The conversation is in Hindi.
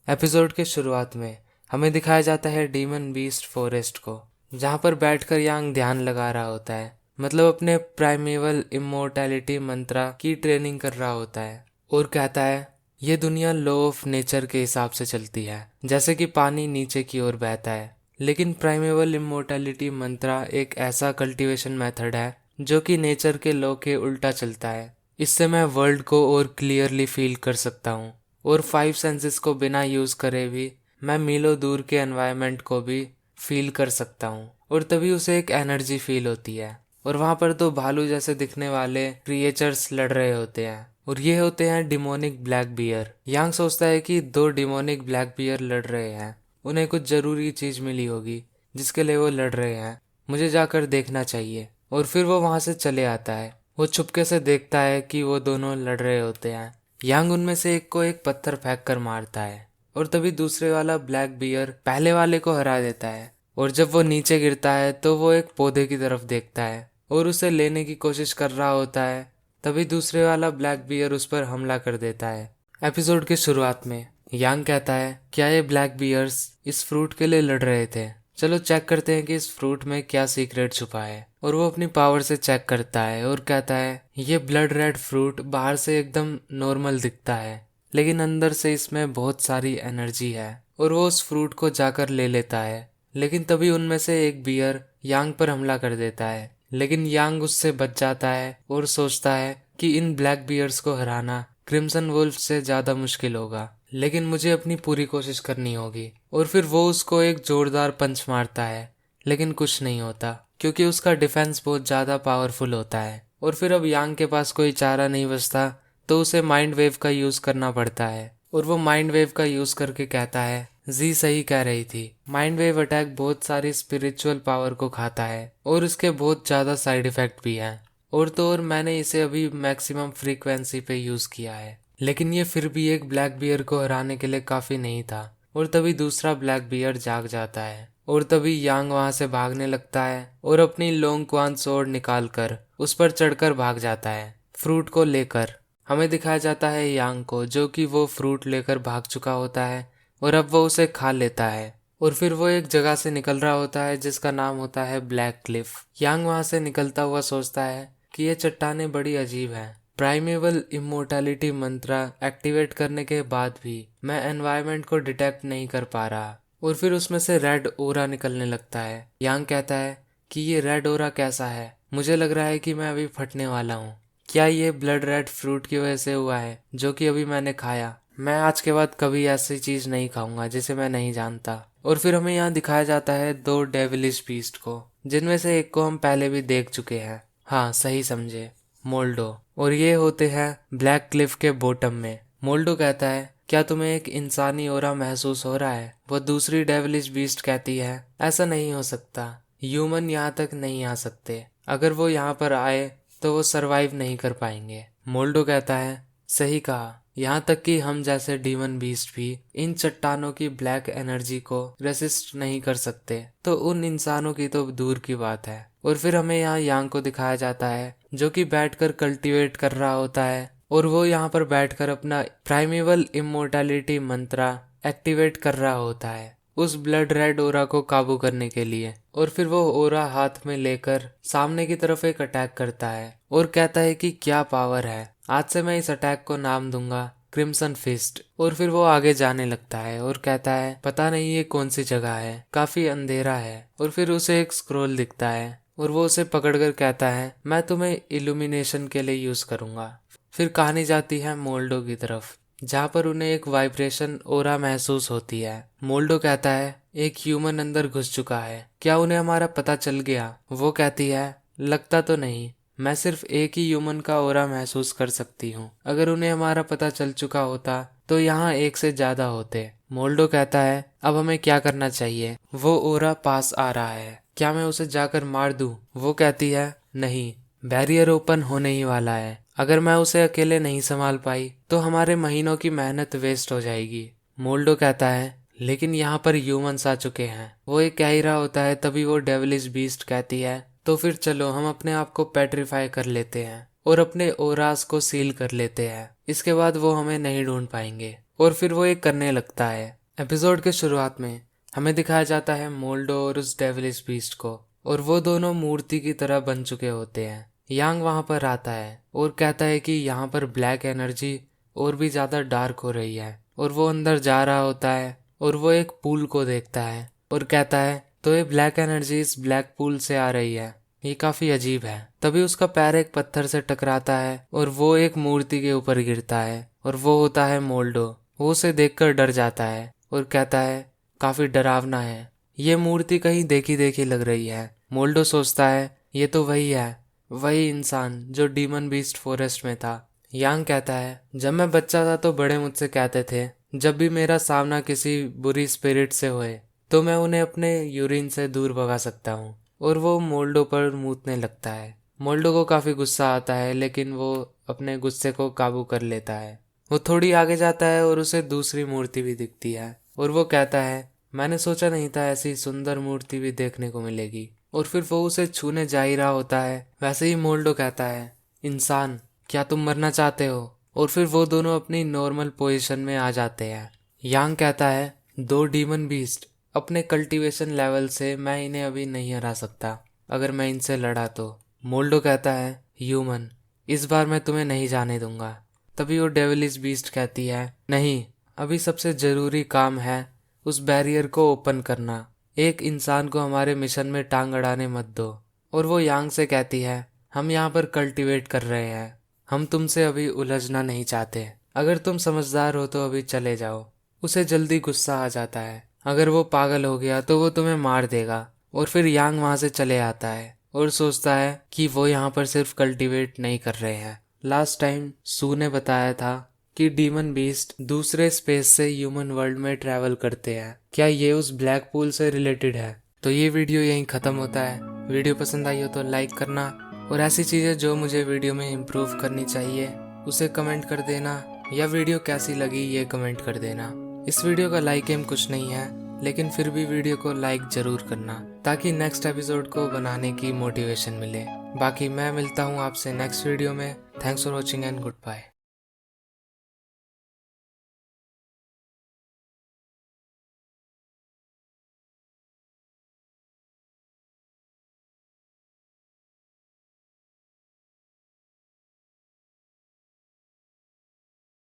एपिसोड के शुरुआत में हमें दिखाया जाता है डीमन बीस्ट फॉरेस्ट को, जहाँ पर बैठकर यांग ध्यान लगा रहा होता है। मतलब अपने प्राइमेवल इमोर्टैलिटी मंत्रा की ट्रेनिंग कर रहा होता है और कहता है ये दुनिया लॉ ऑफ नेचर के हिसाब से चलती है, जैसे कि पानी नीचे की ओर बहता है। लेकिन प्राइमेवल इमोर्टैलिटी मंत्रा एक ऐसा कल्टीवेशन मेथड है जो कि नेचर के लॉ के उल्टा चलता है। इससे मैं वर्ल्ड को और क्लियरली फील कर सकता हूँ और 5 सेंसेस को बिना यूज करे भी मैं मीलों दूर के एनवायरनमेंट को भी फील कर सकता हूँ। और तभी उसे एक एनर्जी फील होती है और वहां पर 2 भालू जैसे दिखने वाले क्रिएचर्स लड़ रहे होते हैं और ये होते हैं डिमोनिक ब्लैक बियर। यांग सोचता है कि 2 डिमोनिक ब्लैक बियर लड़ रहे हैं, उन्हें कुछ जरूरी चीज मिली होगी जिसके लिए वो लड़ रहे हैं, मुझे जाकर देखना चाहिए। और फिर वो वहां से चले आता है। वो चुपके से देखता है कि वो दोनों लड़ रहे होते हैं। यांग उनमें से एक को एक पत्थर फेंक कर मारता है और तभी दूसरे वाला ब्लैक बियर पहले वाले को हरा देता है। और जब वो नीचे गिरता है तो वो एक पौधे की तरफ देखता है और उसे लेने की कोशिश कर रहा होता है। तभी दूसरे वाला ब्लैक बियर उस पर हमला कर देता है। एपिसोड के शुरुआत में यांग कहता है क्या ये ब्लैक बियर्स इस फ्रूट के लिए लड़ रहे थे? चलो चेक करते हैं कि इस फ्रूट में क्या सीक्रेट छुपा है। और वो अपनी पावर से चेक करता है और कहता है ये ब्लड रेड फ्रूट बाहर से एकदम नॉर्मल दिखता है, लेकिन अंदर से इसमें बहुत सारी एनर्जी है। और वो उस फ्रूट को जाकर ले लेता है। लेकिन तभी उनमें से एक बियर यांग पर हमला कर देता है, लेकिन यांग उससे बच जाता है और सोचता है कि इन ब्लैक बियर्स को हराना क्रिम्सन वुल्फ से ज्यादा मुश्किल होगा, लेकिन मुझे अपनी पूरी कोशिश करनी होगी। और फिर वो उसको एक जोरदार पंच मारता है, लेकिन कुछ नहीं होता क्योंकि उसका डिफेंस बहुत ज्यादा पावरफुल होता है। और फिर अब यांग के पास कोई चारा नहीं बचता तो उसे माइंड वेव का यूज करना पड़ता है। और वो माइंड वेव का यूज करके कहता है जी सही कह रही थी, माइंड वेव अटैक बहुत सारी स्पिरिचुअल पावर को खाता है और इसके बहुत ज्यादा साइड इफेक्ट भी हैं। और तो और मैंने इसे अभी मैक्सिमम फ्रीक्वेंसी पे यूज किया है, लेकिन ये फिर भी एक ब्लैक बियर को हराने के लिए काफी नहीं था। और तभी दूसरा ब्लैक बियर जाग जाता है और तभी यांग वहां से भागने लगता है और अपनी लोंग क्वान सोर्ड निकालकर उस पर चढ़कर भाग जाता है फ्रूट को लेकर। हमें दिखाया जाता है यांग को जो कि वो फ्रूट लेकर भाग चुका होता है और अब वो उसे खा लेता है। और फिर वो एक जगह से निकल रहा होता है जिसका नाम होता है ब्लैक क्लिफ। यांग वहां से निकलता हुआ सोचता है कि ये चट्टानें बड़ी अजीब हैं। प्राइमेवल इमोर्टैलिटी मंत्रा एक्टिवेट करने के बाद भी मैं एनवायरनमेंट को डिटेक्ट नहीं कर पा रहा। और फिर उसमें से रेड ओरा निकलने लगता है। यांग कहता है कि ये रेड ओरा कैसा है? मुझे लग रहा है कि मैं अभी फटने वाला हूँ। क्या ये ब्लड रेड फ्रूट की वजह से हुआ है जो कि अभी मैंने खाया? मैं आज के बाद कभी ऐसी चीज नहीं खाऊंगा जिसे मैं नहीं जानता। और फिर हमें यहाँ दिखाया जाता है 2 डेविलिश बीस्ट को, जिनमें से एक को हम पहले भी देख चुके हैं। हाँ सही समझे, मोल्डो। और ये होते हैं ब्लैक क्लिफ के बॉटम में। मोल्डो कहता है क्या तुम्हें एक इंसानी ओरा महसूस हो रहा है? वो दूसरी डेविलिश बीस्ट कहती है ऐसा नहीं हो सकता, ह्यूमन यहाँ तक नहीं आ सकते, अगर वो यहाँ पर आए तो वो सरवाइव नहीं कर पाएंगे। मोल्डो कहता है सही कहा, यहाँ तक कि हम जैसे डीमन बीस्ट भी इन चट्टानों की ब्लैक एनर्जी को रेसिस्ट नहीं कर सकते, तो उन इंसानों की तो दूर की बात है। और फिर हमें यहाँ यांग को दिखाया जाता है जो कि बैठकर कल्टीवेट कर रहा होता है और वो यहाँ पर बैठकर अपना प्राइमेवल इमोर्टैलिटी मंत्रा एक्टिवेट कर रहा होता है उस ब्लड रेड ओरा को काबू करने के लिए। और फिर वो ओरा हाथ में लेकर सामने की तरफ एक अटैक करता है और कहता है कि क्या पावर है, आज से मैं इस अटैक को नाम दूंगा क्रिम्सन फिस्ट। और फिर वो आगे जाने लगता है और कहता है पता नहीं ये कौन सी जगह है, काफी अंधेरा है। और फिर उसे एक स्क्रोल दिखता है और वो उसे पकड़कर कहता है मैं तुम्हें इल्यूमिनेशन के लिए यूज करूंगा। फिर कहानी जाती है मोल्डो की तरफ, जहाँ पर उन्हें एक वाइब्रेशन ओरा महसूस होती है। मोल्डो कहता है एक ह्यूमन अंदर घुस चुका है, क्या उन्हें हमारा पता चल गया? वो कहती है लगता तो नहीं, मैं सिर्फ एक ही ह्यूमन का ओरा महसूस कर सकती हूँ, अगर उन्हें हमारा पता चल चुका होता तो यहाँ एक से ज्यादा होते। मोल्डो कहता है अब हमें क्या करना चाहिए? वो ओरा पास आ रहा है, क्या मैं उसे जाकर मार दूं? वो कहती है नहीं, बैरियर ओपन होने ही वाला है, अगर मैं उसे अकेले नहीं संभाल पाई तो हमारे महीनों की मेहनत वेस्ट हो जाएगी। मोल्डो कहता है लेकिन यहाँ पर ह्यूमंस आ चुके हैं। वो ये कह ही रहा होता है तभी वो डेविलिश बीस्ट कहती है तो फिर चलो हम अपने आप को पेट्रीफाई कर लेते हैं और अपने ओरास को सील कर लेते हैं, इसके बाद वो हमें नहीं ढूंढ पाएंगे। और फिर वो एक करने लगता है। एपिसोड के शुरुआत में हमें दिखाया जाता है मोल्डो और उस डेविलिश बीस्ट को, और वो दोनों मूर्ति की तरह बन चुके होते हैं। यांग वहां पर आता है और कहता है कि यहाँ पर ब्लैक एनर्जी और भी ज्यादा डार्क हो रही है, और वो अंदर जा रहा होता है और वो एक पूल को देखता है और कहता है तो ये ब्लैक एनर्जी इस ब्लैक पूल से आ रही है, ये काफी अजीब है। तभी उसका पैर एक पत्थर से टकराता है और वो एक मूर्ति के ऊपर गिरता है, और वो होता है मोल्डो। वो उसे देखकर डर जाता है और कहता है काफी डरावना है, ये मूर्ति कहीं देखी देखी लग रही है। मोल्डो सोचता है ये तो वही है, वही इंसान जो डीमन बीस्ट फॉरेस्ट में था। यांग कहता है जब मैं बच्चा था तो बड़े मुझसे कहते थे जब भी मेरा सामना किसी बुरी स्पिरिट से होए तो मैं उन्हें अपने यूरिन से दूर भगा सकता हूँ। और वो मोल्डो पर मूतने लगता है। मोल्डो को काफी गुस्सा आता है, लेकिन वो अपने गुस्से को काबू कर लेता है। वो थोड़ी आगे जाता है और उसे दूसरी मूर्ति भी दिखती है, और वो कहता है मैंने सोचा नहीं था ऐसी सुंदर मूर्ति भी देखने को मिलेगी। और फिर वो उसे छूने जा ही रहा होता है, वैसे ही मोल्डो कहता है इंसान क्या तुम मरना चाहते हो। और फिर वो दोनों अपनी नॉर्मल पोजीशन में आ जाते हैं। यांग कहता है दो डीमन बीस्ट अपने कल्टीवेशन लेवल से मैं इन्हें अभी नहीं हरा सकता, अगर मैं इनसे लड़ा तो। मोल्डो कहता है ह्यूमन इस बार मैं तुम्हें नहीं जाने दूंगा। तभी वो डेविलिश बीस्ट कहती है नहीं, अभी सबसे जरूरी काम है उस बैरियर को ओपन करना, एक इंसान को हमारे मिशन में टांग अड़ाने मत दो। और वो यांग से कहती है हम यहाँ पर कल्टीवेट कर रहे हैं, हम तुमसे अभी उलझना नहीं चाहते, अगर तुम समझदार हो तो अभी चले जाओ। उसे जल्दी गुस्सा आ जाता है, अगर वो पागल हो गया तो वो तुम्हें मार देगा। और फिर यांग वहां से चले आता है और सोचता है कि वो यहाँ पर सिर्फ कल्टीवेट नहीं कर रहे हैं। लास्ट टाइम सू ने बताया था कि डीमन बीस्ट दूसरे स्पेस से ह्यूमन वर्ल्ड में ट्रैवल करते हैं, क्या ये उस ब्लैक पूल से रिलेटेड है? तो ये वीडियो यहीं खत्म होता है। वीडियो पसंद आई हो तो लाइक करना, और ऐसी चीजें जो मुझे वीडियो में इम्प्रूव करनी चाहिए उसे कमेंट कर देना, या वीडियो कैसी लगी ये कमेंट कर देना। इस वीडियो का लाइक एम कुछ नहीं है, लेकिन फिर भी वीडियो को लाइक जरूर करना ताकि नेक्स्ट एपिसोड को बनाने की मोटिवेशन मिले। बाकी मैं मिलता हूँ आपसे नेक्स्ट वीडियो में। Thanks for watching and good bye.